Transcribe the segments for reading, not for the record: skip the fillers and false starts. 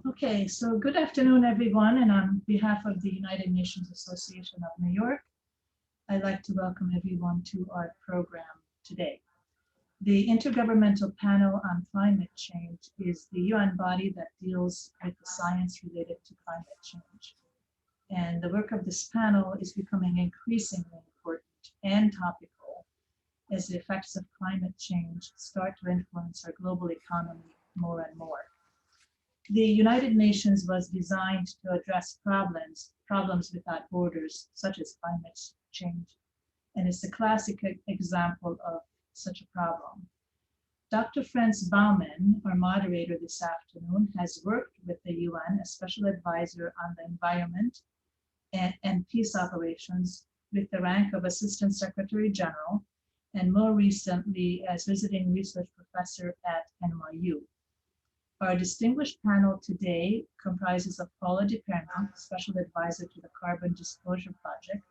Okay, so good afternoon, everyone. And on behalf of the United Nations Association of New York, I'd like to welcome everyone to our program today. The Intergovernmental Panel on Climate Change is the UN body that deals with the science related to climate change. And the work of this panel is becoming increasingly important and topical as the effects of climate change start to influence our global economy more and more. The United Nations was designed to address problems without borders, such as climate change, and is a classic example of such a problem. Dr. Franz Baumann, our moderator this afternoon, has worked with the UN as Special Advisor on the Environment and Peace Operations with the rank of Assistant Secretary General, and more recently as Visiting Research Professor at NYU. Our distinguished panel today comprises of Paula DiPerna, Special Advisor to the Carbon Disclosure Project,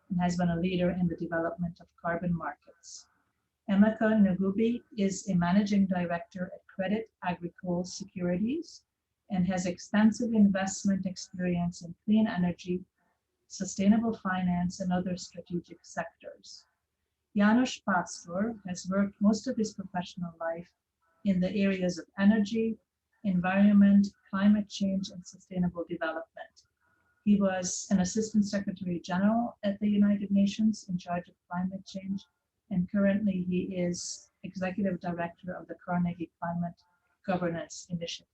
and has been a leader in the development of carbon markets. Emeka Ngwube is a Managing Director at Credit Agricole Securities and has extensive investment experience in clean energy, sustainable finance, and other strategic sectors. Janos Pasztor has worked most of his professional life in the areas of energy, environment, climate change, and sustainable development. He was an Assistant Secretary General at the United Nations in charge of climate change, and currently he is Executive Director of the Carnegie Climate Governance Initiative.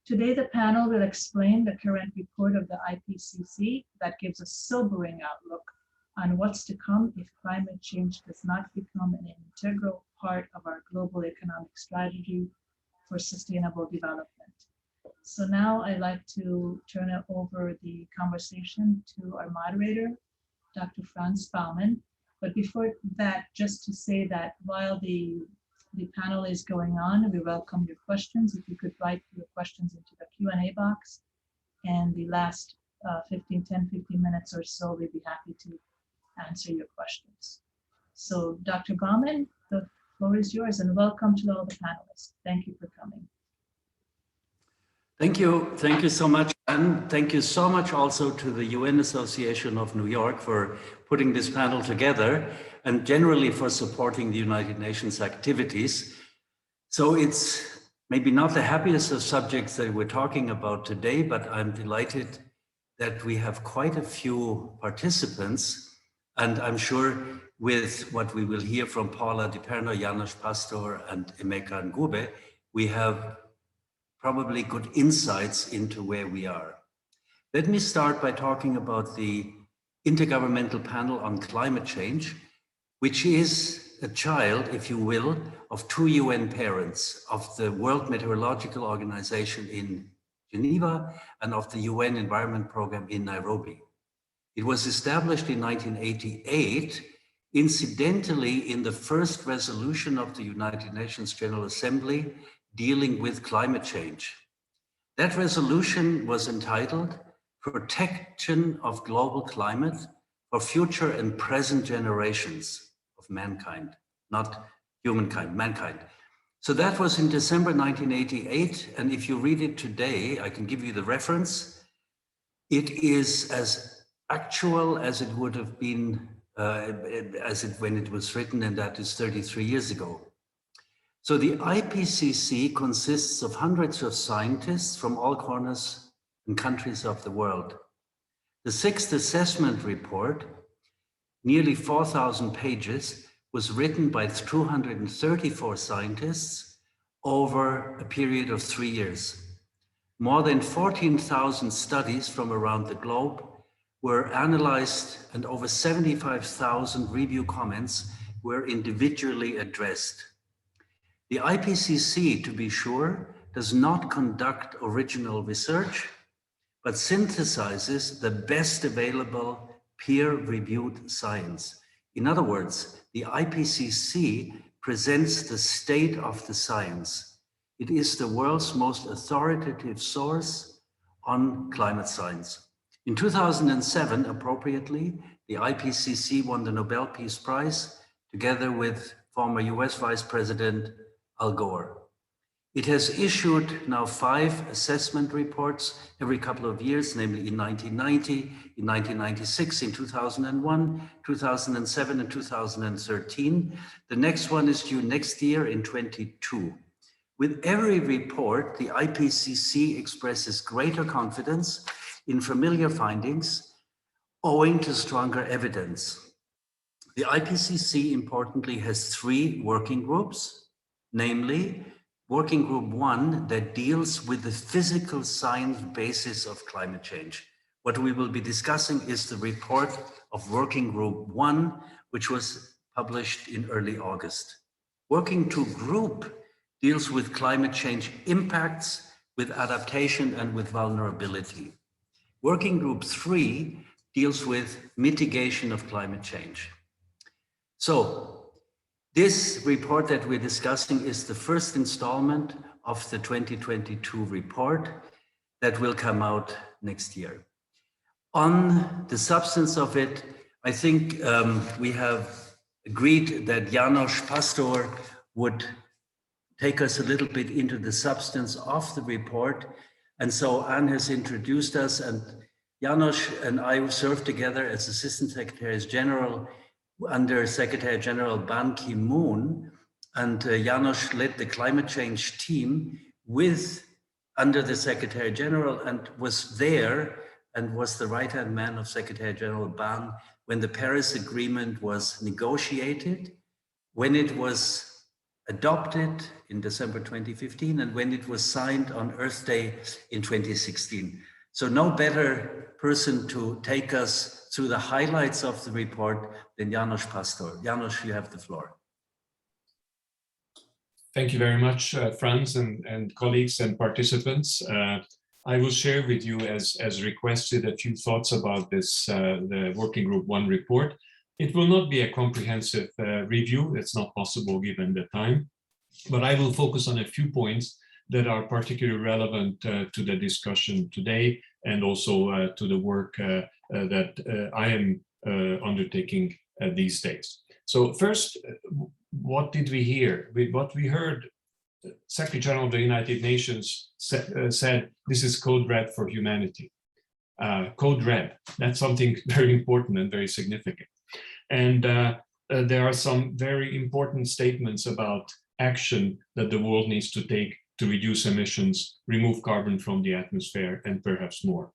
Today, the panel will explain the current report of the IPCC that gives a sobering outlook on what's to come if climate change does not become an integral part of our global economic strategy for sustainable development. So now I'd like to turn over the conversation to our moderator, Dr. Franz Baumann. But before that, just to say that while the panel is going on, we welcome your questions. If you could write your questions into the Q&A box, and the last 15 minutes or so, we'd be happy to answer your questions. So Dr. Baumann, the floor is yours, and welcome to all the panelists. Thank you for coming. Thank you so much, and thank you so much also to the UN Association of New York for putting this panel together, and generally for supporting the United Nations activities. So it's maybe not the happiest of subjects that we're talking about today, but I'm delighted that we have quite a few participants, and I'm sure with what we will hear from Paula DiPerna, Janos Pasztor, and Emeka Ngwube, we have probably good insights into where we are. Let me start by talking about the Intergovernmental Panel on Climate Change, which is a child, if you will, of two UN parents, of the World Meteorological Organization in Geneva and of the UN Environment Programme in Nairobi. It was established in 1988, incidentally in the first resolution of the United Nations General Assembly dealing with climate change. That resolution was entitled Protection of Global Climate for Future and Present Generations of Mankind, not humankind, mankind. So that was in December 1988, and if you read it today, I can give you the reference. It is as actual as it would have been when it was written, and that is 33 years ago. So the IPCC consists of hundreds of scientists from all corners and countries of the world. The sixth assessment report, nearly 4,000 pages, was written by 234 scientists over a period of 3 years. More than 14,000 studies from around the globe were analyzed, and over 75,000 review comments were individually addressed. The IPCC, to be sure, does not conduct original research, but synthesizes the best available peer-reviewed science. In other words, the IPCC presents the state of the science. It is the world's most authoritative source on climate science. In 2007, appropriately, the IPCC won the Nobel Peace Prize together with former US Vice President Al Gore. It has issued now 5 assessment reports every couple of years, namely in 1990, in 1996, in 2001, 2007, and 2013. The next one is due next year in 22. With every report, the IPCC expresses greater confidence in familiar findings owing to stronger evidence. The IPCC, importantly, has 3 working groups, namely Working Group 1 that deals with the physical science basis of climate change. What we will be discussing is the report of Working Group 1, which was published in early August. Working 2 Group deals with climate change impacts, with adaptation, and with vulnerability. Working Group 3 deals with mitigation of climate change. So, this report that we're discussing is the first installment of the 2022 report that will come out next year. On the substance of it, I think we have agreed that Janos Pasztor would take us a little bit into the substance of the report. And so Anne has introduced us, and Janos and I served together as Assistant Secretaries General under Secretary General Ban Ki-moon, and Janos led the climate change team under the Secretary General, and was there and was the right-hand man of Secretary General Ban when the Paris Agreement was negotiated, when it was adopted in December 2015, and when it was signed on Earth Day in 2016. So no better person to take us through the highlights of the report than Janos Pasztor. Janos, you have the floor. Thank you very much, Franz and colleagues and participants. I will share with you, as requested, a few thoughts about this, the Working Group 1 report. It will not be a comprehensive review. It's not possible given the time, but I will focus on a few points that are particularly relevant to the discussion today, and also to the work that I am undertaking these days. So first, what did we hear? What we heard, Secretary General of the United Nations said, this is code red for humanity. Code red, that's something very important and very significant. And there are some very important statements about action that the world needs to take to reduce emissions, remove carbon from the atmosphere, and perhaps more.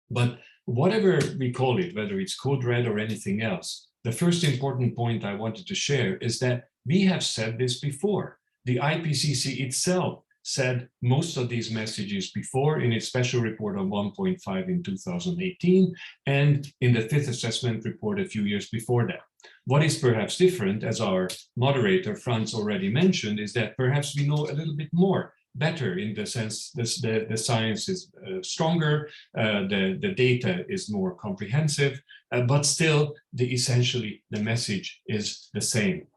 But whatever we call it, whether it's code red or anything else, the first important point I wanted to share is that we have said this before. The IPCC itself said most of these messages before in its special report on 1.5 in 2018, and in the 5th assessment report a few years before that. What is perhaps different, as our moderator Franz already mentioned, is that perhaps we know a little bit more, better, in the sense that the science is stronger, the data is more comprehensive, but still essentially the message is the same.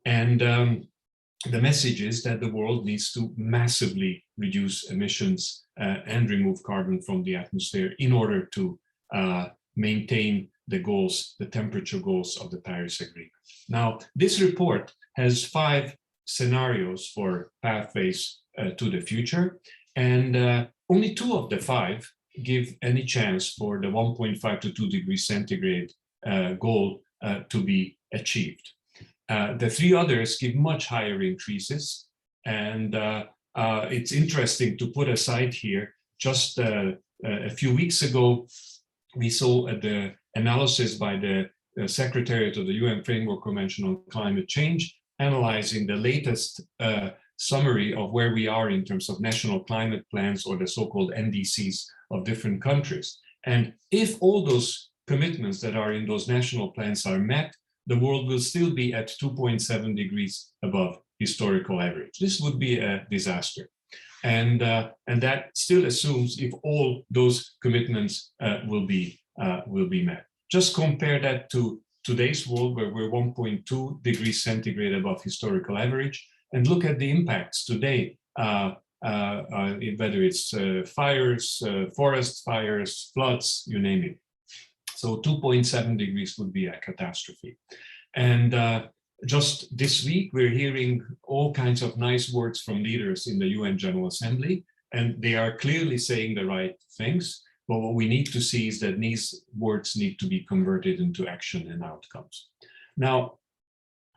And the message is that the world needs to massively reduce emissions and remove carbon from the atmosphere in order to maintain the goals, the temperature goals of the Paris Agreement. Now, this report has 5 scenarios for pathways to the future, and only 2 of the 5 give any chance for the 1.5 to 2 degrees centigrade goal to be achieved. The 3 others give much higher increases, and it's interesting to put aside here, just a few weeks ago, we saw the analysis by the Secretariat of the UN Framework Convention on Climate Change, analyzing the latest summary of where we are in terms of national climate plans, or the so-called NDCs of different countries. And if all those commitments that are in those national plans are met, the world will still be at 2.7 degrees above historical average. This would be a disaster. And that still assumes if all those commitments will be met. Just compare that to today's world, where we're 1.2 degrees centigrade above historical average, and look at the impacts today, whether it's fires, forest fires, floods, you name it. So 2.7 degrees would be a catastrophe. And Just this week, we're hearing all kinds of nice words from leaders in the UN General Assembly, and they are clearly saying the right things. But what we need to see is that these words need to be converted into action and outcomes. Now,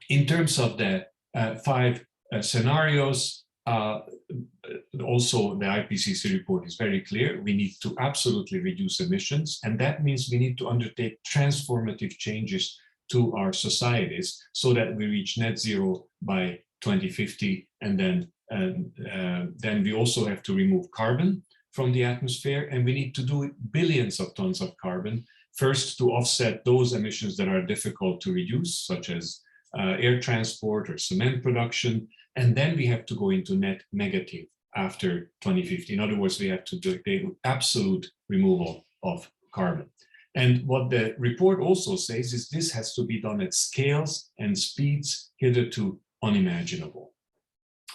in terms of the 5 scenarios, also the IPCC report is very clear. We need to absolutely reduce emissions, and that means we need to undertake transformative changes to our societies so that we reach net zero by 2050, and then we also have to remove carbon from the atmosphere, and we need to do it billions of tons of carbon, first to offset those emissions that are difficult to reduce, such as air transport or cement production, and then we have to go into net negative after 2050. In other words, we have to do the absolute removal of carbon. And what the report also says is this has to be done at scales and speeds hitherto unimaginable.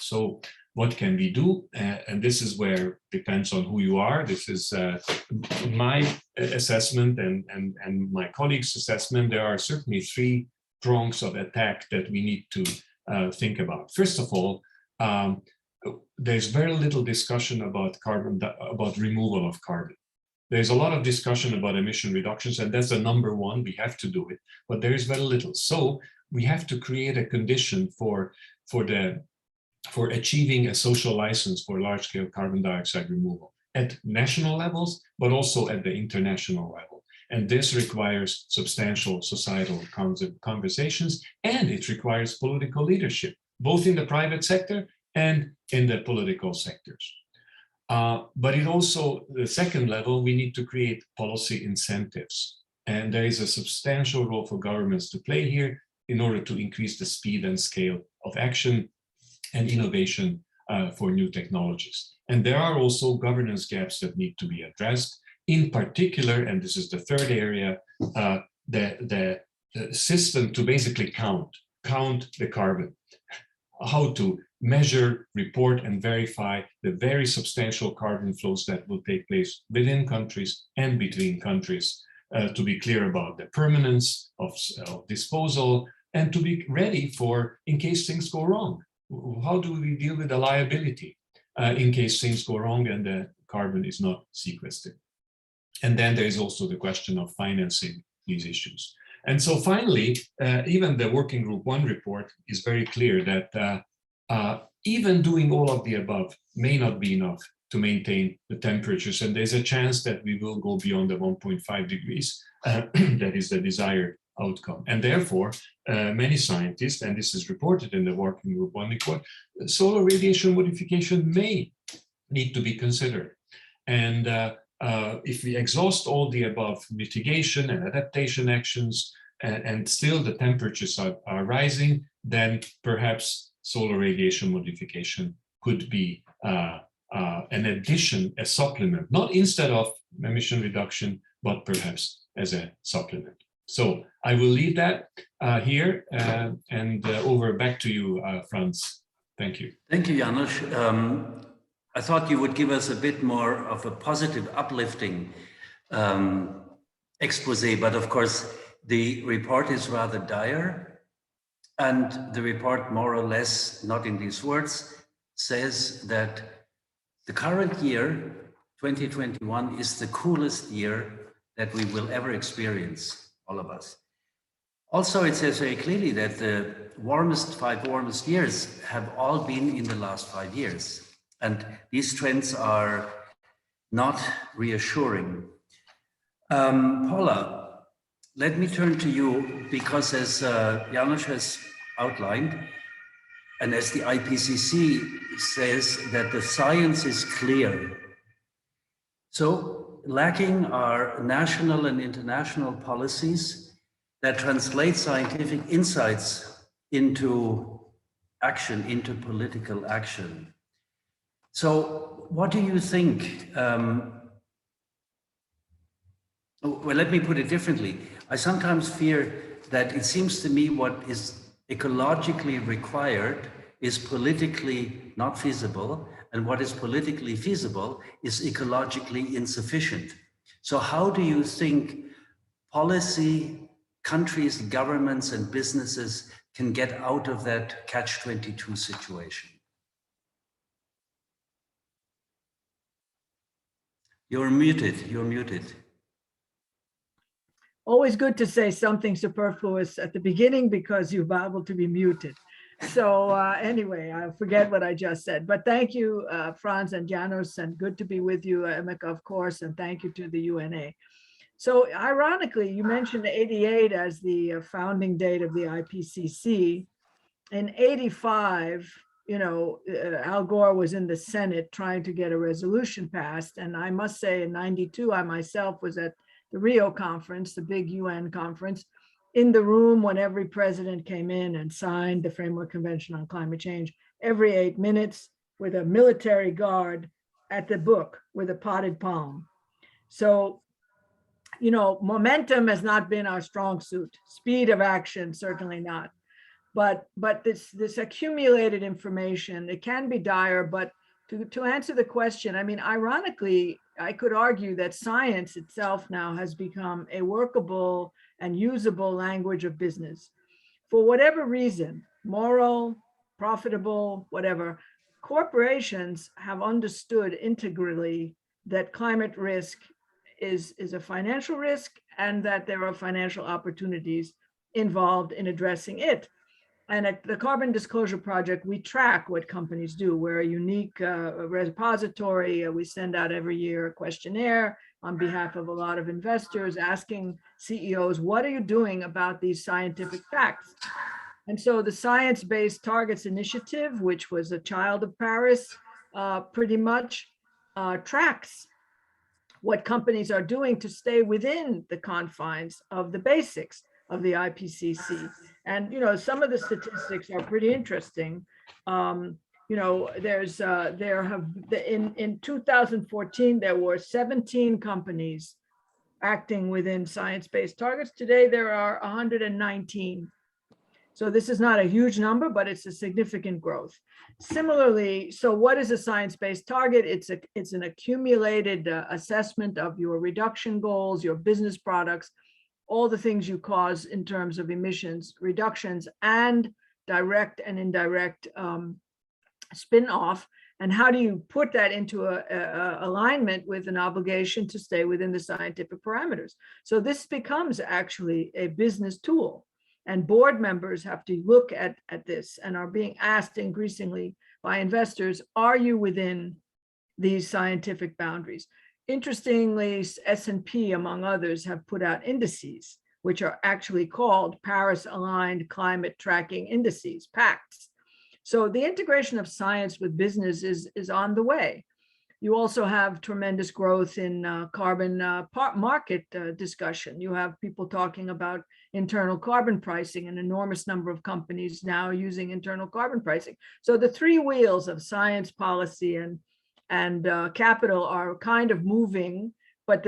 So what can we do? And this is where depends on who you are. This is my assessment and my colleagues' assessment. There are certainly 3 prongs of attack that we need to think about. First of all, there's very little discussion about removal of carbon. There's a lot of discussion about emission reductions, and that's the number 1. We have to do it, but there is very little. So we have to create a condition for achieving a social license for large-scale carbon dioxide removal at national levels, but also at the international level. And this requires substantial societal conversations, and it requires political leadership, both in the private sector and in the political sectors. But it also, the second level, we need to create policy incentives. And there is a substantial role for governments to play here in order to increase the speed and scale of action and innovation for new technologies. And there are also governance gaps that need to be addressed. In particular, and this is the 3rd area, the system to basically count the carbon, how to measure, report, and verify the very substantial carbon flows that will take place within countries and between countries, to be clear about the permanence of disposal, and to be ready for in case things go wrong. How do we deal with the liability in case things go wrong and the carbon is not sequestered? And then there is also the question of financing these issues. And so finally, even the Working Group 1 report is very clear that even doing all of the above may not be enough to maintain the temperatures. And there's a chance that we will go beyond the 1.5 degrees. That is the desired outcome. And therefore, many scientists, and this is reported in the Working Group 1 report, solar radiation modification may need to be considered. And if we exhaust all the above mitigation and adaptation actions, and still the temperatures are rising, then perhaps solar radiation modification could be an addition, a supplement, not instead of emission reduction, but perhaps as a supplement. So I will leave that here and over back to you, Franz. Thank you. Thank you, Janos. I thought you would give us a bit more of a positive, uplifting expose, but of course, the report is rather dire. And the report, more or less, not in these words, says that the current year, 2021, is the coolest year that we will ever experience, all of us. Also, it says very clearly that the 5 warmest years have all been in the last 5 years. And these trends are not reassuring. Paula, let me turn to you, because as Janos has outlined, and as the IPCC says, that the science is clear. So lacking are national and international policies that translate scientific insights into action, into political action. So what do you think? Well, let me put it differently. I sometimes fear that it seems to me what is ecologically required is politically not feasible, and what is politically feasible is ecologically insufficient. So how do you think policy, countries, governments, and businesses can get out of that catch-22 situation? You're muted, you're muted. Always good to say something superfluous at the beginning because you're able to be muted. So anyway, I forget what I just said, but thank you, Franz and Janos, and good to be with you, Emeka, of course, and thank you to the UNA. So ironically, you mentioned 88 as the founding date of the IPCC. In 85, you know, Al Gore was in the Senate trying to get a resolution passed. And I must say in 92, I myself was at the Rio conference, the big UN conference, in the room when every president came in and signed the Framework Convention on Climate Change every 8 minutes with a military guard at the book with a potted palm. So, you know, momentum has not been our strong suit. Speed of action, certainly not. But this accumulated information, it can be dire, but to answer the question, I mean, ironically, I could argue that science itself now has become a workable and usable language of business. For whatever reason, moral, profitable, whatever, corporations have understood integrally that climate risk is a financial risk and that there are financial opportunities involved in addressing it. And at the Carbon Disclosure Project, we track what companies do. We're a unique repository. We send out every year a questionnaire on behalf of a lot of investors asking CEOs, what are you doing about these scientific facts? And so the Science Based Targets Initiative, which was a child of Paris, pretty much tracks what companies are doing to stay within the confines of the basics of the IPCC. And, you know, some of the statistics are pretty interesting. You know, in 2014, there were 17 companies acting within science-based targets. Today, there are 119. So this is not a huge number, but it's a significant growth. Similarly, so what is a science-based target? It's an accumulated assessment of your reduction goals, your business products, all the things you cause in terms of emissions reductions and direct and indirect spin-off. And how do you put that into a alignment with an obligation to stay within the scientific parameters? So this becomes actually a business tool. And board members have to look at this and are being asked increasingly by investors, are you within these scientific boundaries? Interestingly, S&P, among others, have put out indices, which are actually called Paris-Aligned Climate Tracking Indices, PACTs. So the integration of science with business is on the way. You also have tremendous growth in carbon market discussion. You have people talking about internal carbon pricing, an enormous number of companies now using internal carbon pricing. So the three wheels of science, policy, and capital are kind of moving, but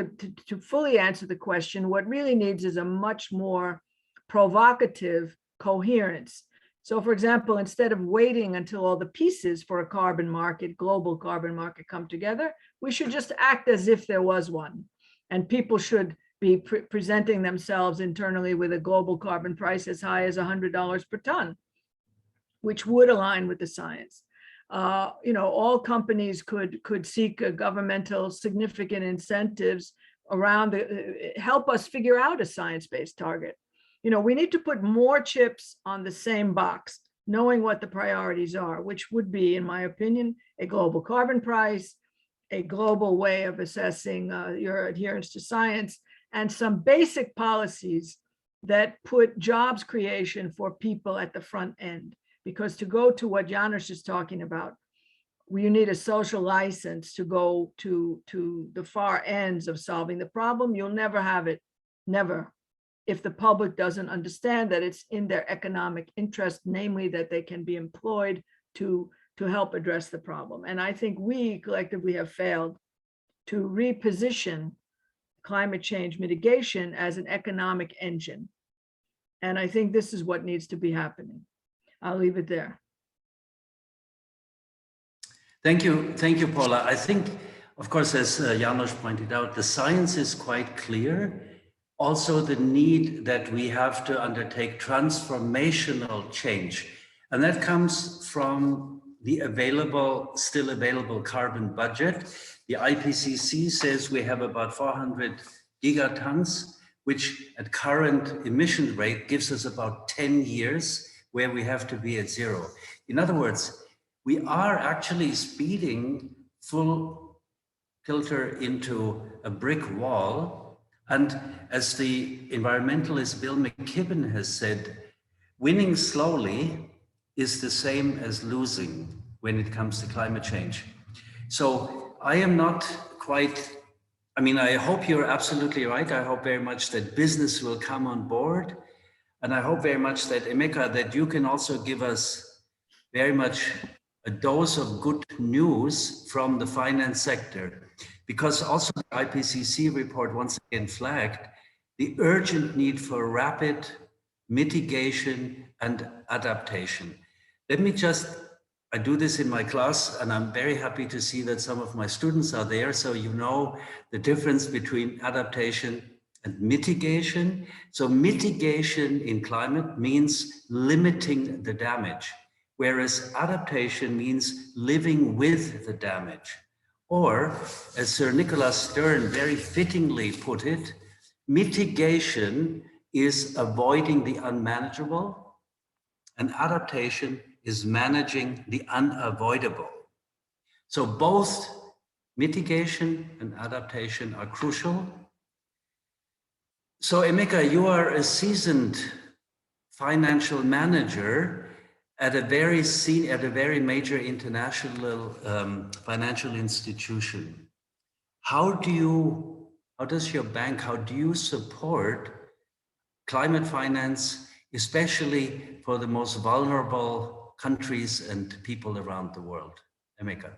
to fully answer the question, what really needs is a much more provocative coherence. So for example, instead of waiting until all the pieces for a carbon market, global carbon market come together, we should just act as if there was one. And people should be presenting themselves internally with a global carbon price as high as $100 per ton, which would align with the science. You know, all companies could seek governmental significant incentives around help us figure out a science-based target. You know, we need to put more chips on the same box, knowing what the priorities are, which would be, in my opinion, a global carbon price, a global way of assessing your adherence to science, and some basic policies that put jobs creation for people at the front end. Because to go to what Janos is talking about, you need a social license to go to the far ends of solving the problem. You'll never have it, never, if the public doesn't understand that it's in their economic interest, namely that they can be employed to help address the problem. And I think we collectively have failed to reposition climate change mitigation as an economic engine. And I think this is what needs to be happening. I'll leave it there. Thank you, Paula. I think, of course, as Janos pointed out, the science is quite clear. also the need that we have to undertake transformational change. And that comes from the still available carbon budget. The IPCC says we have about 400 gigatons, which at current emission rate gives us about 10 years where we have to be at zero. In other words, we are actually speeding full filter into a brick wall. And as the environmentalist Bill McKibben has said, winning slowly is the same as losing when it comes to climate change. So I am not quite, I mean, I hope you're absolutely right. I hope very much that business will come on board. And I hope very much that, Emeka, that you can also give us very much a dose of good news from the finance sector, because also the IPCC report once again flagged the urgent need for rapid mitigation and adaptation. Let me I do this in my class, and I'm very happy to see that some of my students are there, so you know the difference between adaptation and mitigation. So mitigation in climate means limiting the damage, whereas adaptation means living with the damage. Or, as Sir Nicholas Stern very fittingly put it, mitigation is avoiding the unmanageable, and adaptation is managing the unavoidable. So both mitigation and adaptation are crucial. So Emeka, you are a seasoned financial manager at a very major international financial institution. How do you support climate finance, especially for the most vulnerable countries and people around the world? Emeka.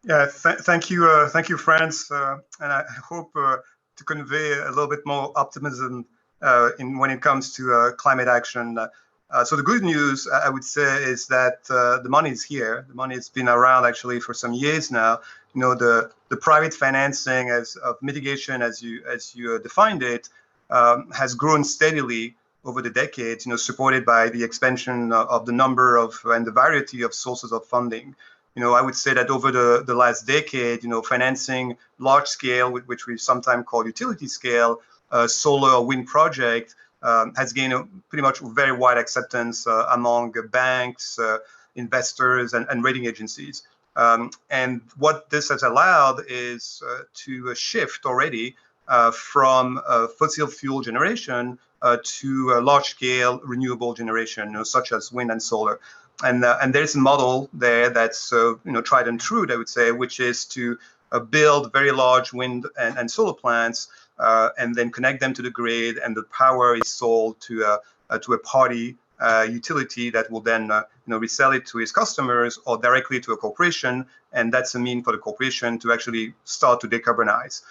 Yeah, thank you, Franz, and I hope to convey a little bit more optimism when it comes to climate action. So the good news, I would say, is that the money is here. The money has been around actually for some years now. You know, the private financing of mitigation, as you defined it, has grown steadily over the decades. You know, supported by the expansion of the number of and the variety of sources of funding. You know, I would say that over the last decade, you know, financing large scale, which we sometimes call utility scale, solar or wind project has gained pretty much very wide acceptance among banks, investors, and rating agencies. And what this has allowed is to shift already from fossil fuel generation to large scale renewable generation, you know, such as wind and solar. And there's a model there that's tried and true, I would say, which is to build very large wind and solar plants and then connect them to the grid, and the power is sold to a party utility that will then resell it to its customers or directly to a corporation, and that's a mean for the corporation to actually start to decarbonize.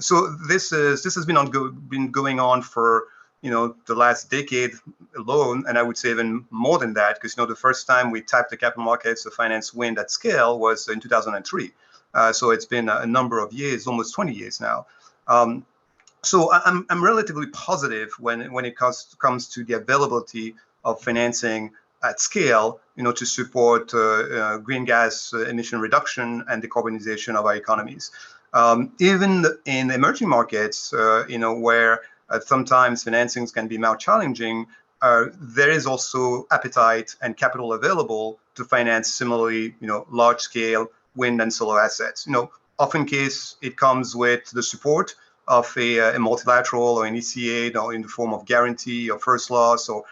So this has been going on for the last decade alone, and I would say even more than that, because the first time we tapped the capital markets to finance wind at scale was in 2003. So it's been a number of years, almost 20 years now. So I'm relatively positive when it comes to the availability of financing at scale, to support green gas emission reduction and decarbonization of our economies. Even in emerging markets, where sometimes financings can be more challenging, there is also appetite and capital available to finance similarly, large-scale wind and solar assets. Often case it comes with the support of a multilateral or an ECA, in the form of guarantee or first loss or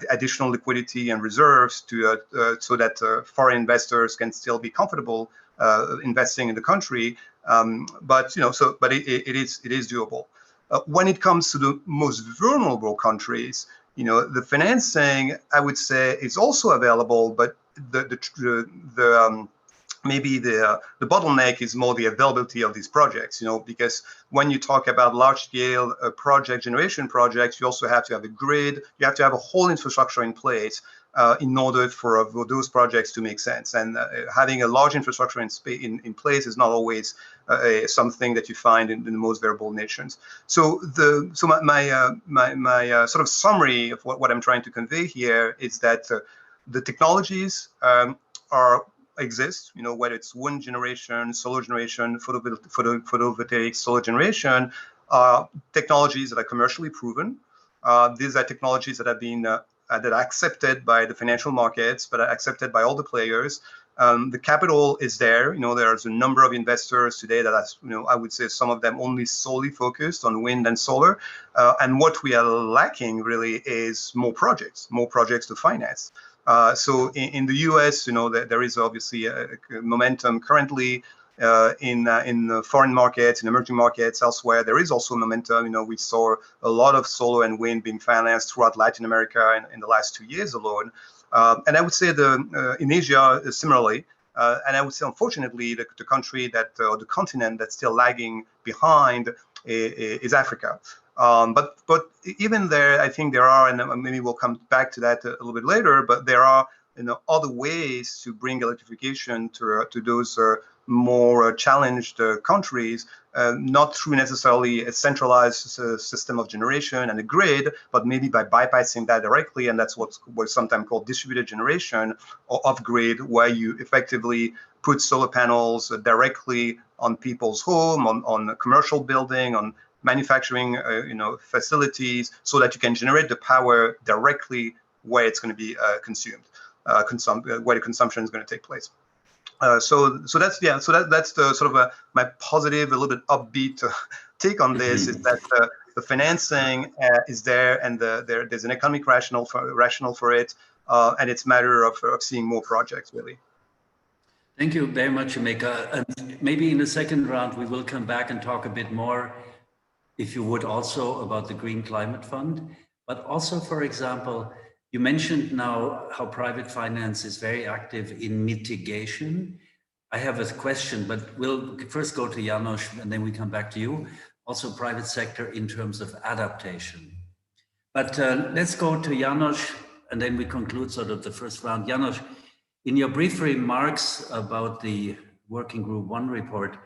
additional liquidity and reserves to so that foreign investors can still be comfortable investing in the country. But it is doable. When it comes to the most vulnerable countries, the financing, I would say, is also available, but maybe the bottleneck is more the availability of these projects, because when you talk about large-scale generation projects, you also have to have a grid, you have to have a whole infrastructure in place, in order for those projects to make sense. And having a large infrastructure in place is not always something that you find in the most vulnerable nations. So my sort of summary of what I'm trying to convey here is that the technologies exist, whether it's wind generation, solar generation, photovoltaic solar generation, technologies that are commercially proven. These are technologies that have been that are accepted by the financial markets, but are accepted by all the players. The capital is there. There's a number of investors today that are, I would say some of them only solely focused on wind and solar. And what we are lacking really is more projects to finance. So in the US, there is obviously a momentum currently in the foreign markets, in emerging markets, elsewhere. There is also momentum. We saw a lot of solar and wind being financed throughout Latin America in the last 2 years alone. And I would say in Asia, similarly. And I would say, unfortunately, the country or the continent that's still lagging behind is Africa. But even there, I think there are, and maybe we'll come back to that a little bit later, but there are other ways to bring electrification to those more challenged countries, not through necessarily a centralized system of generation and a grid, but maybe by bypassing that directly. And that's what's sometimes called distributed generation or off-grid, where you effectively put solar panels directly on people's home, on a commercial building, on manufacturing facilities, so that you can generate the power directly where it's going to be consumed, where the consumption is going to take place. So that's the sort of my positive, a little bit upbeat take on this, is that the financing is there, and there's an economic rationale for it, and it's a matter of seeing more projects, really. Thank you very much, Emeka. And maybe in the second round we will come back and talk a bit more, if you would, also about the Green Climate Fund, but also, for example, you mentioned now how private finance is very active in mitigation. I have a question, but we'll first go to Janos and then we come back to you. Also private sector in terms of adaptation. But let's go to Janos and then we conclude sort of the first round. Janos, in your brief remarks about the Working Group 1 report,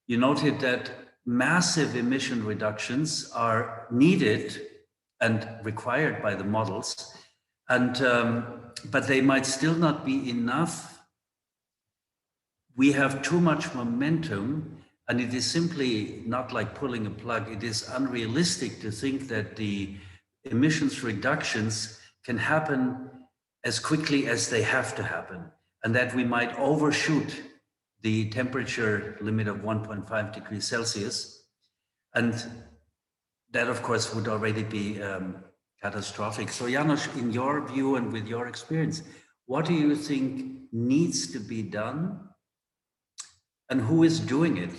you noted that massive emission reductions are needed and required by the models. But they might still not be enough. We have too much momentum, and it is simply not like pulling a plug. It is unrealistic to think that the emissions reductions can happen as quickly as they have to happen, and that we might overshoot the temperature limit of 1.5 degrees Celsius. And that, of course, would already be catastrophic. So Janos, in your view and with your experience, what do you think needs to be done and who is doing it?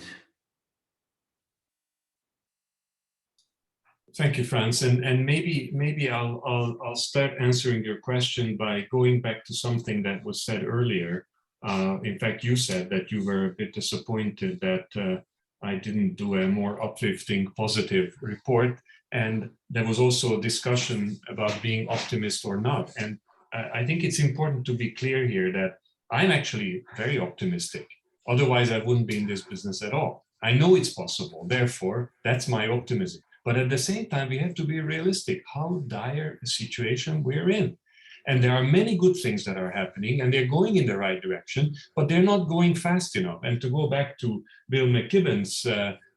Thank you, Franz. And maybe I'll start answering your question by going back to something that was said earlier. In fact, you said that you were a bit disappointed that I didn't do a more uplifting, positive report. And there was also a discussion about being optimist or not. And I think it's important to be clear here that I'm actually very optimistic. Otherwise, I wouldn't be in this business at all. I know it's possible. Therefore, that's my optimism. But at the same time, we have to be realistic how dire a situation we're in. And there are many good things that are happening and they're going in the right direction, but they're not going fast enough. And to go back to Bill McKibben's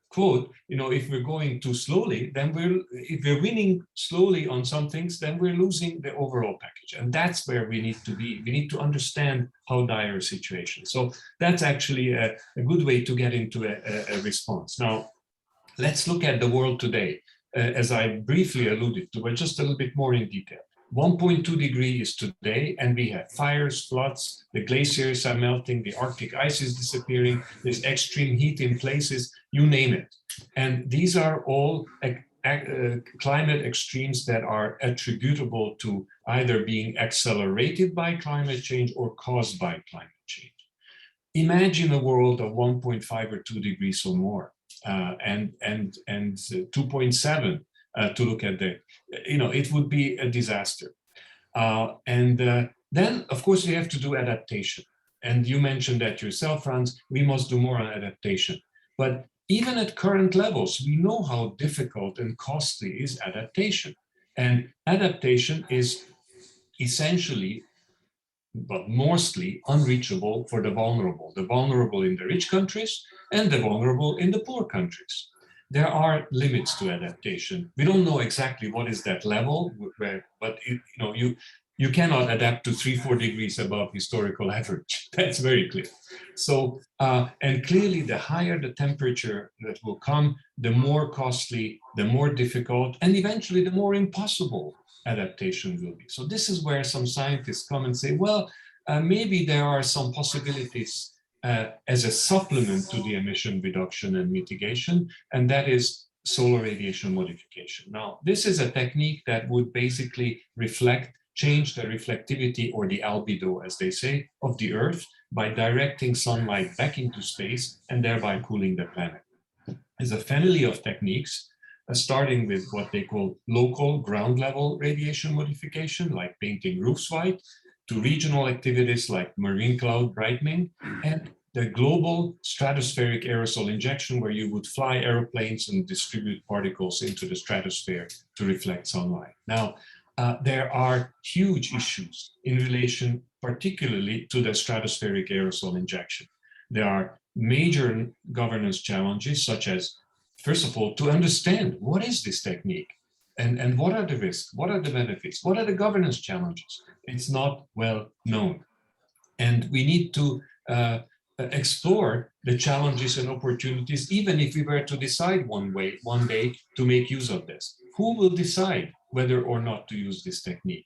quote, if we're going too slowly, then if we're winning slowly on some things, then we're losing the overall package. And that's where we need to be. We need to understand how dire a situation. So that's actually a good way to get into a response. Now, let's look at the world today, as I briefly alluded to, but just a little bit more in detail. 1.2 degrees is today, and we have fires, floods, the glaciers are melting, the Arctic ice is disappearing, there's extreme heat in places, you name it. And these are all climate extremes that are attributable to either being accelerated by climate change or caused by climate change. Imagine a world of 1.5 or 2 degrees or more, and 2.7 to look at it would be a disaster. And Then, of course, we have to do adaptation. And you mentioned that yourself, Franz, we must do more on adaptation. But even at current levels, we know how difficult and costly is adaptation. And adaptation is essentially, but mostly, unreachable for the vulnerable in the rich countries and the vulnerable in the poor countries. There are limits to adaptation. We don't know exactly what is that level, but you cannot adapt to 3-4 degrees above historical average. That's very clear. So, and clearly the higher the temperature that will come, the more costly, the more difficult, and eventually the more impossible adaptation will be. So this is where some scientists come and say, well, maybe there are some possibilities as a supplement to the emission reduction and mitigation, and that is solar radiation modification. Now, this is a technique that would basically change the reflectivity, or the albedo, as they say, of the Earth by directing sunlight back into space and thereby cooling the planet. There's a family of techniques, starting with what they call local ground level radiation modification, like painting roofs white, to regional activities like marine cloud brightening, and the global stratospheric aerosol injection, where you would fly airplanes and distribute particles into the stratosphere to reflect sunlight. Now, there are huge issues in relation particularly to the stratospheric aerosol injection. There are major governance challenges, such as, first of all, to understand what is this technique and what are the risks, what are the benefits, what are the governance challenges. It's not well known. And we need to explore the challenges and opportunities, even if we were to decide one day to make use of this. Who will decide whether or not to use this technique?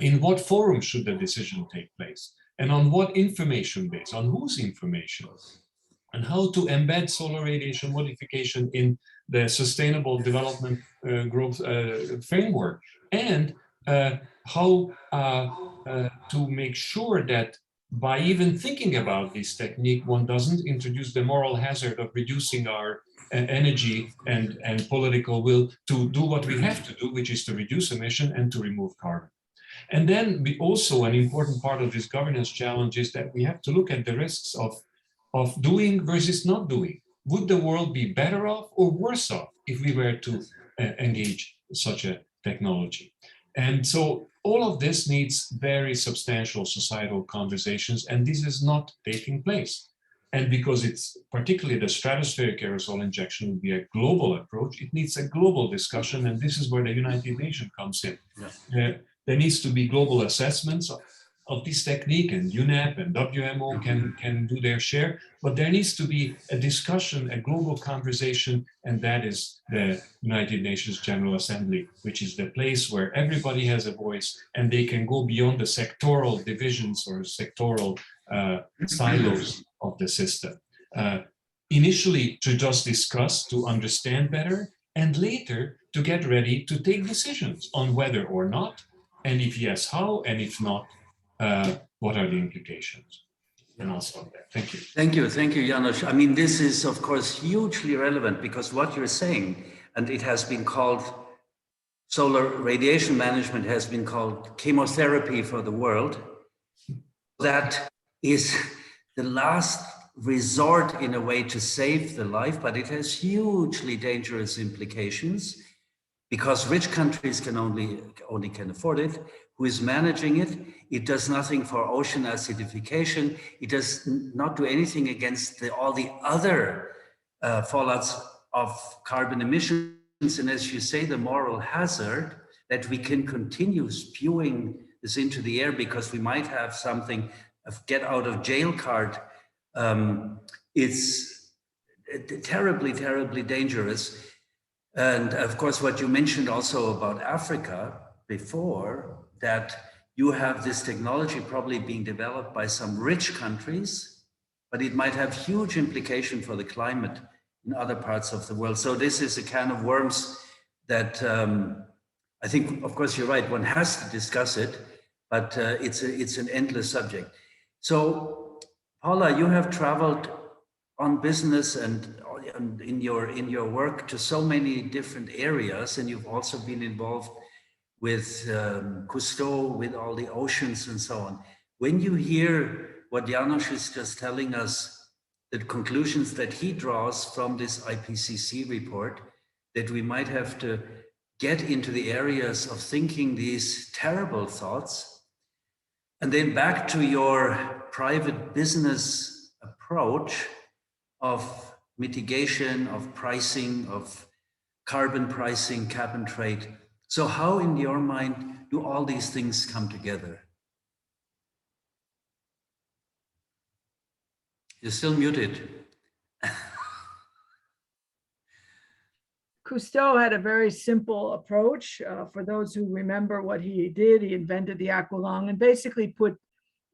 In what forum should the decision take place? And on what information base, on whose information? And how to embed solar radiation modification in the sustainable development growth framework, and how to make sure that by even thinking about this technique, one doesn't introduce the moral hazard of reducing our energy and political will to do what we have to do, which is to reduce emission and to remove carbon. And then also an important part of this governance challenge is that we have to look at the risks of doing versus not doing. Would the world be better off or worse off if we were to engage such a technology? And so all of this needs very substantial societal conversations, and this is not taking place. And because it's particularly the stratospheric aerosol injection would be a global approach, it needs a global discussion, and this is where the United Nations comes in. Yeah. There needs to be global assessments of this technique, and UNEP and WMO can do their share, but there needs to be a discussion, a global conversation, and that is the United Nations General Assembly, which is the place where everybody has a voice and they can go beyond the sectoral divisions or sectoral silos of the system. Initially to just discuss, to understand better, and later to get ready to take decisions on whether or not, and if yes, how, and if not, what are the implications? And I'll stop there. Thank you. Thank you, Janos. I mean, this is, of course, hugely relevant, because what you're saying, and it has been called, solar radiation management has been called chemotherapy for the world. That is the last resort in a way to save the life, but it has hugely dangerous implications, because rich countries can only can afford it. Who is managing it? It does nothing for ocean acidification. It does not do anything against all the other fallouts of carbon emissions. And as you say, the moral hazard that we can continue spewing this into the air because we might have something, a get out of jail card. It's terribly, terribly dangerous. And of course, what you mentioned also about Africa before, that you have this technology probably being developed by some rich countries, but it might have huge implication for the climate in other parts of the world. So this is a can of worms that I think, of course, you're right, one has to discuss it, but it's an endless subject. So Paula, you have traveled on business and in your work to so many different areas, and you've also been involved with Cousteau, with all the oceans and so on. When you hear what Janos is just telling us, the conclusions that he draws from this IPCC report, that we might have to get into the areas of thinking these terrible thoughts. And then back to your private business approach of mitigation, of pricing, of carbon pricing, cap and trade. So how in your mind do all these things come together? You're still muted. Cousteau had a very simple approach. For those who remember what he did, he invented the Aqualung and basically put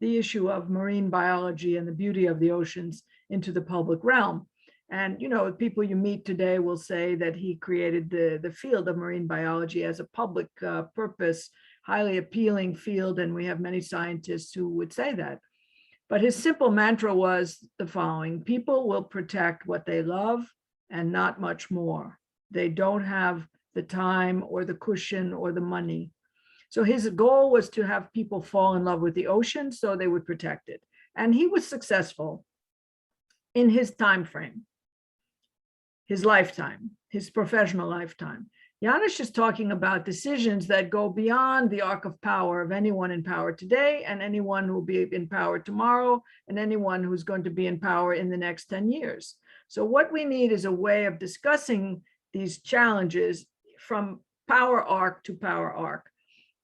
the issue of marine biology and the beauty of the oceans into the public realm. And, you know, people you meet today will say that he created the field of marine biology as a public purpose, highly appealing field. And we have many scientists who would say that. But his simple mantra was the following: people will protect what they love and not much more. They don't have the time or the cushion or the money. So his goal was to have people fall in love with the ocean so they would protect it. And he was successful in his time frame, his lifetime, his professional lifetime. Janos is talking about decisions that go beyond the arc of power of anyone in power today and anyone who will be in power tomorrow and anyone who's going to be in power in the next 10 years. So what we need is a way of discussing these challenges from power arc to power arc.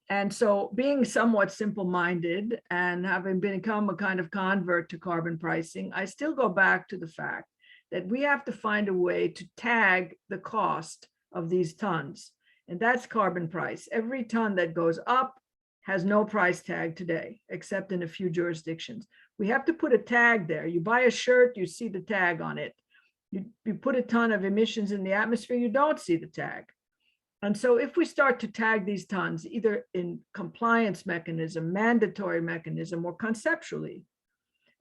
And so being somewhat simple-minded and having become a kind of convert to carbon pricing, I still go back to the fact that we have to find a way to tag the cost of these tons. And that's carbon price. Every ton that goes up has no price tag today, except in a few jurisdictions. We have to put a tag there. You buy a shirt, you see the tag on it. You put a ton of emissions in the atmosphere, you don't see the tag. And so if we start to tag these tons, either in compliance mechanism, mandatory mechanism, or conceptually,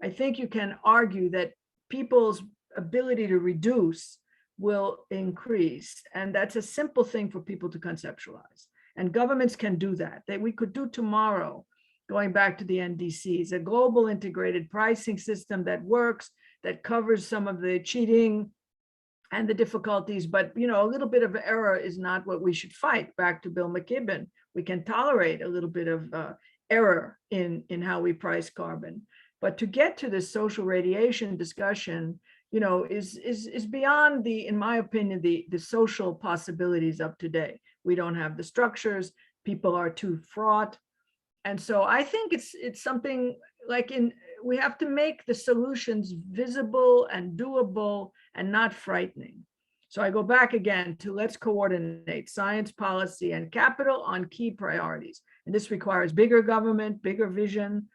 I think you can argue that people's ability to reduce will increase. And that's a simple thing for people to conceptualize. And governments can do that. We could do tomorrow, going back to the NDCs, a global integrated pricing system that works, that covers some of the cheating and the difficulties. But, you know, a little bit of error is not what we should fight. Back to Bill McKibben, we can tolerate a little bit of error in how we price carbon. But to get to this social radiation discussion, you know, is beyond the, in my opinion, the social possibilities of today. We don't have the structures, people are too fraught. And so I think it's something like we have to make the solutions visible and doable and not frightening. So I go back again to let's coordinate science, policy, and capital on key priorities. And this requires bigger government, bigger vision.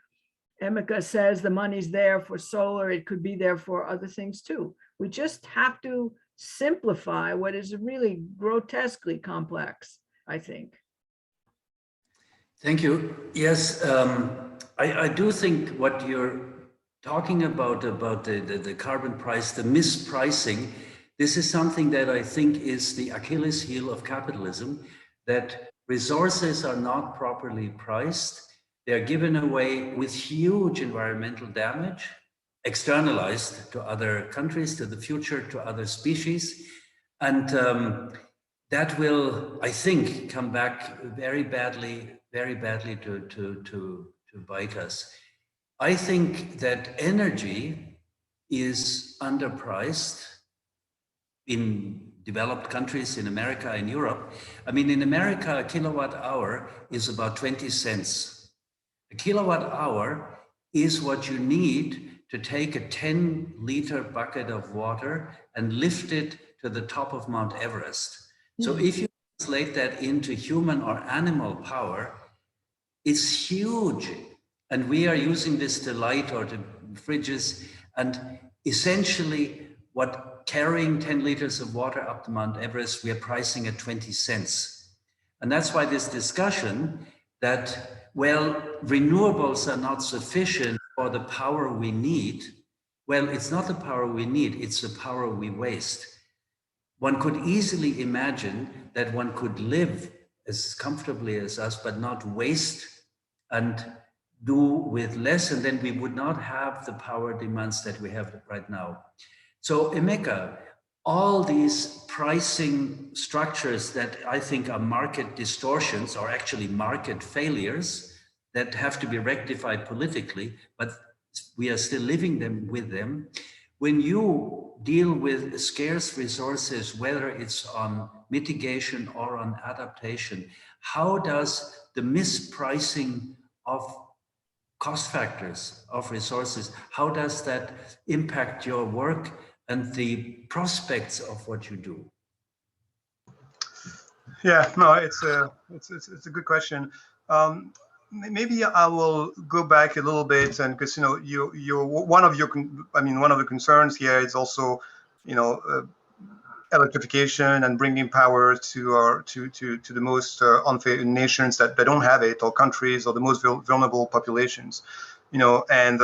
Emeka says the money's there for solar, it could be there for other things too. We just have to simplify what is really grotesquely complex, I think. Thank you. Yes, I do think what you're talking about the carbon price, the mispricing, this is something that I think is the Achilles heel of capitalism, that resources are not properly priced. They're given away with huge environmental damage, externalized to other countries, to the future, to other species. And that will, I think, come back very badly to bite us. I think that energy is underpriced in developed countries, in America, in Europe. I mean, in America, a kilowatt hour is about 20 cents. A kilowatt hour is what you need to take a 10-liter bucket of water and lift it to the top of Mount Everest. So if you translate that into human or animal power, it's huge. And we are using this to light or to fridges. And essentially, what carrying 10 liters of water up to Mount Everest, we are pricing at 20 cents. And that's why this discussion that, well, renewables are not sufficient for the power we need. Well, it's not the power we need, it's the power we waste. One could easily imagine that one could live as comfortably as us, but not waste and do with less, and then we would not have the power demands that we have right now. So Emeka, all these pricing structures that I think are market distortions are actually market failures that have to be rectified politically, but we are still living with them. When you deal with scarce resources, whether it's on mitigation or on adaptation, how does the mispricing of cost factors of resources, how does that impact your work and the prospects of what you do? Yeah, no, it's a good question. Maybe I will go back a little bit, and because one of the concerns here is also electrification and bringing power to the most unfair nations that don't have it, or countries, or the most vulnerable populations, and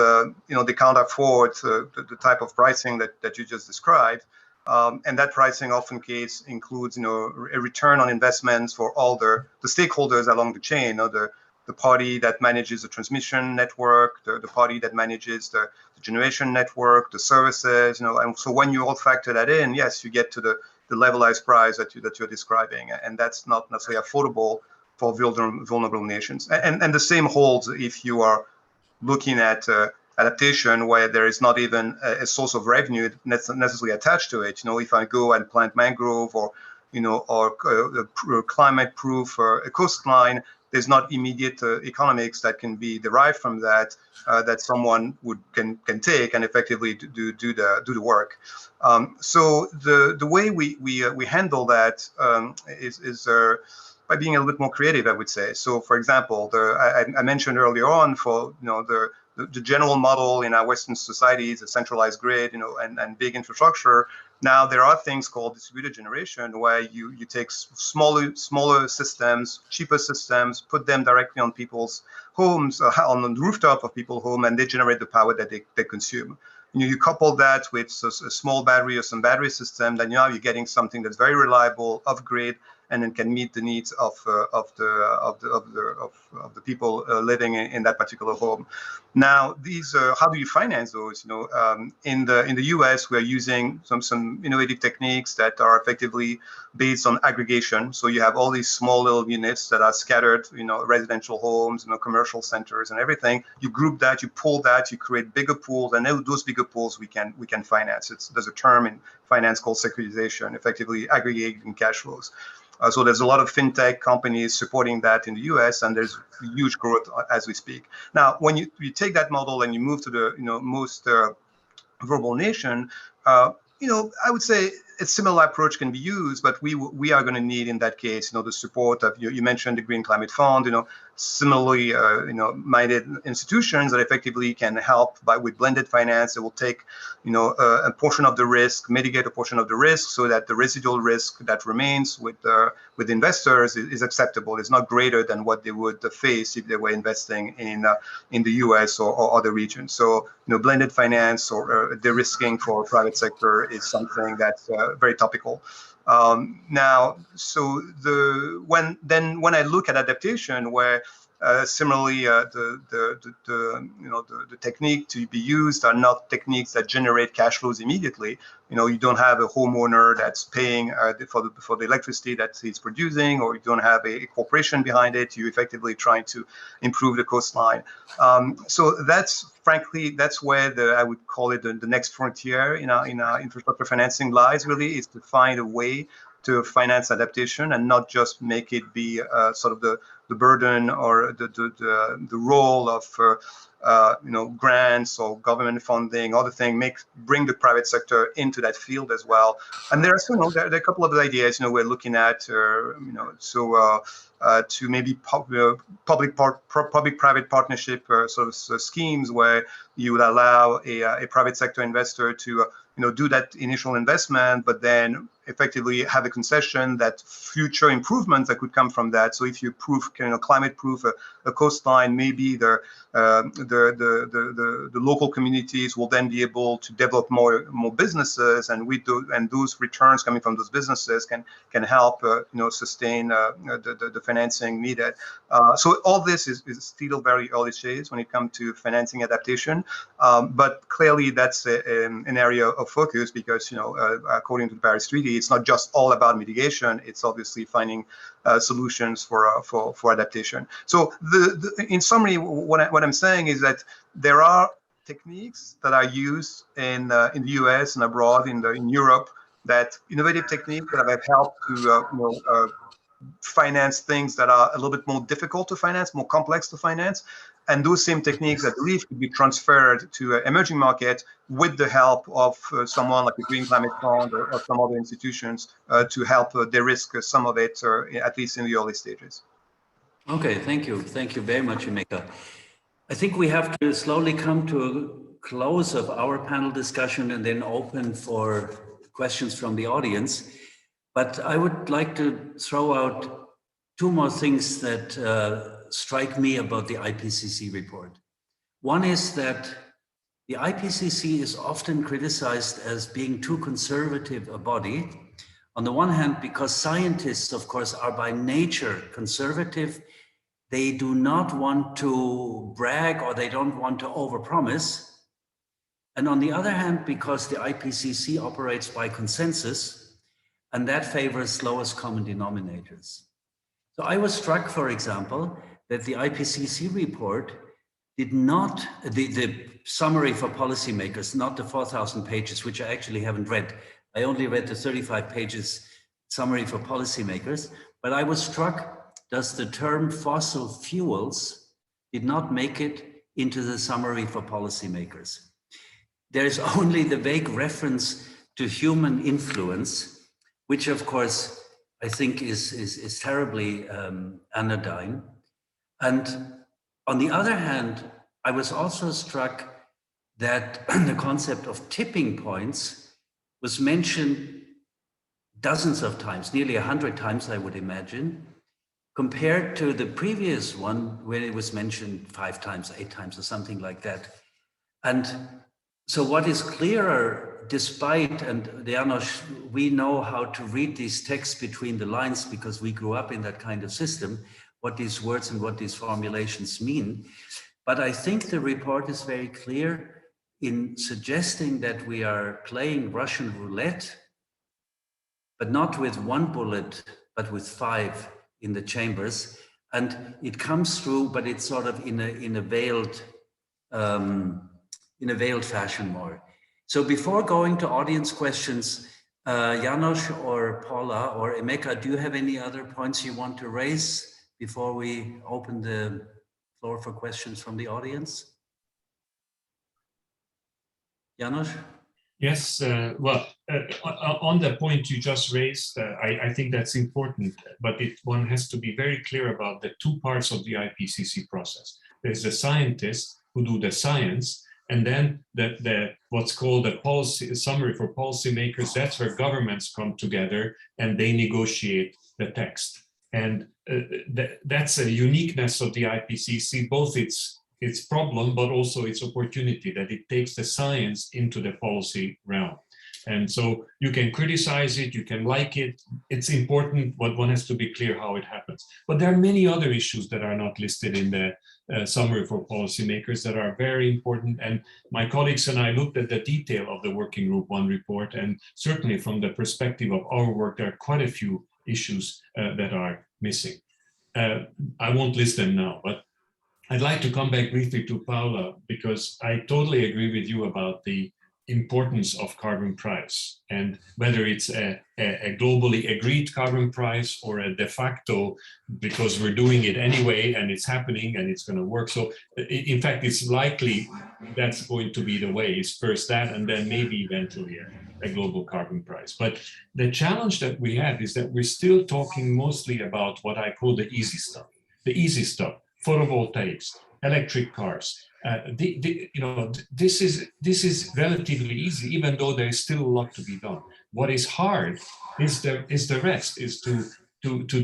they can't afford the type of pricing that you just described. And that pricing often includes, a return on investments for all the stakeholders along the chain, the party that manages the transmission network, the party that manages the generation network, the services, and so when you all factor that in, yes, you get to the levelized price that you're describing, and that's not necessarily affordable for vulnerable nations. And the same holds if you are looking at adaptation, where there is not even a source of revenue necessarily attached to it. If I go and plant mangrove or climate-proof a coastline, there's not immediate economics that can be derived from that that someone can take and effectively do the work. So the way we handle that is by being a little bit more creative, I would say. So, for example, I mentioned earlier on for the general model in our Western societies, a centralized grid, and big infrastructure. Now there are things called distributed generation, where you take smaller systems, cheaper systems, put them directly on people's homes, on the rooftop of people's home, and they generate the power that they consume. You couple that with a small battery or some battery system, then now you're getting something that's very reliable, off grid, and then can meet the needs of the people living in that particular home. Now, these how do you finance those? In the U.S., we are using some innovative techniques that are effectively based on aggregation. So you have all these small little units that are scattered, residential homes, commercial centers, and everything. You group that, you pull that, you create bigger pools, and those bigger pools we can finance. There's a term in finance called securitization, effectively aggregating cash flows. So there's a lot of fintech companies supporting that in the U.S., and there's huge growth as we speak. Now, when you take that model and you move to the most vulnerable nation, I would say a similar approach can be used, but we are going to need in that case, the support of you mentioned the Green Climate Fund, similarly, minded institutions that effectively can help with blended finance. They will take, a portion of the risk, mitigate a portion of the risk, so that the residual risk that remains with investors is acceptable. It's not greater than what they would face if they were investing in the U.S. or other regions. So, blended finance or de-risking for private sector is something that's very topical. Now, so when I look at adaptation, where similarly the technique to be used are not techniques that generate cash flows immediately. You don't have a homeowner that's paying for the electricity that he's producing, or you don't have a corporation behind it. You're effectively trying to improve the coastline. So that's where I would call it the next frontier in our infrastructure financing lies, really, is to find a way to finance adaptation and not just make it be sort of the burden or the role of grants or government funding, other thing, bring the private sector into that field as well. And there are a couple of ideas we're looking at, to maybe public-private partnership sort of schemes where you would allow a private sector investor to do that initial investment, but then effectively have a concession that future improvements that could come from that. So if you proof, climate proof a coastline, maybe the local communities will then be able to develop more businesses, and those returns coming from those businesses can help sustain the financing needed. So all this is still very early stage when it comes to financing adaptation, but clearly that's an area of focus because according to the Paris Treaty, it's not just all about mitigation. It's obviously finding solutions for adaptation. So in summary, what I'm saying is that there are techniques that are used in the US and abroad in Europe, that innovative techniques that have helped to finance things that are a little bit more difficult to finance, more complex to finance. And those same techniques, I believe, could be transferred to emerging markets with the help of someone like the Green Climate Fund or some other institutions to help de-risk some of it, or at least in the early stages. Okay, thank you. Thank you very much, Emeka. I think we have to slowly come to a close of our panel discussion and then open for questions from the audience. But I would like to throw out two more things that strike me about the IPCC report. One is that the IPCC is often criticized as being too conservative a body. On the one hand, because scientists, of course, are by nature conservative. They do not want to brag, or they don't want to overpromise. And on the other hand, because the IPCC operates by consensus, and that favors lowest common denominators. So I was struck, for example, that the IPCC report did not, the summary for policymakers, not the 4,000 pages, which I actually haven't read. I only read the 35 pages summary for policymakers, but I was struck, does the term fossil fuels did not make it into the summary for policymakers. There is only the vague reference to human influence, which of course I think is terribly anodyne. And on the other hand, I was also struck that the concept of tipping points was mentioned dozens of times, nearly 100 times, I would imagine, compared to the previous one where it was mentioned 5 times, 8 times, or something like that. And so what is clearer, despite, and Janos, we know how to read these texts between the lines because we grew up in that kind of system, what these words and what these formulations mean. But I think the report is very clear in suggesting that we are playing Russian roulette, but not with 1 bullet, but with 5 in the chambers. And it comes through, but it's sort of in a veiled fashion more. So before going to audience questions, Janos or Paula or Emeka, do you have any other points you want to raise before we open the floor for questions from the audience? Janos? Yes, well, on the point you just raised, I think that's important, but one has to be very clear about the 2 parts of the IPCC process. There's the scientists who do the science, and then what's called a policy summary for policymakers. That's where governments come together and they negotiate the text. And that's a uniqueness of the IPCC, both its problem, but also its opportunity, that it takes the science into the policy realm. And so you can criticize it, you can like it. It's important, but one has to be clear how it happens. But there are many other issues that are not listed in the summary for policymakers that are very important. And my colleagues and I looked at the detail of the Working Group 1 report, and certainly from the perspective of our work, there are quite a few issues that are missing. I won't list them now, but I'd like to come back briefly to Paula, because I totally agree with you about the importance of carbon price, and whether it's a globally agreed carbon price or a de facto, because we're doing it anyway and it's happening and it's going to work. So in fact, it's likely that's going to be the way. It's first that, and then maybe eventually a global carbon price. But the challenge that we have is that we're still talking mostly about what I call the easy stuff, photovoltaics, electric cars. This is relatively easy, even though there is still a lot to be done. What is hard is the rest, is to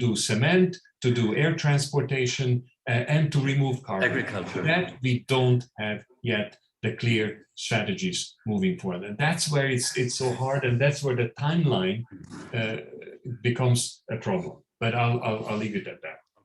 do cement, to do air transportation, and to remove carbon. Agriculture. That we don't have yet the clear strategies moving forward. And that's where it's so hard, and that's where the timeline becomes a problem. But I'll leave it at that.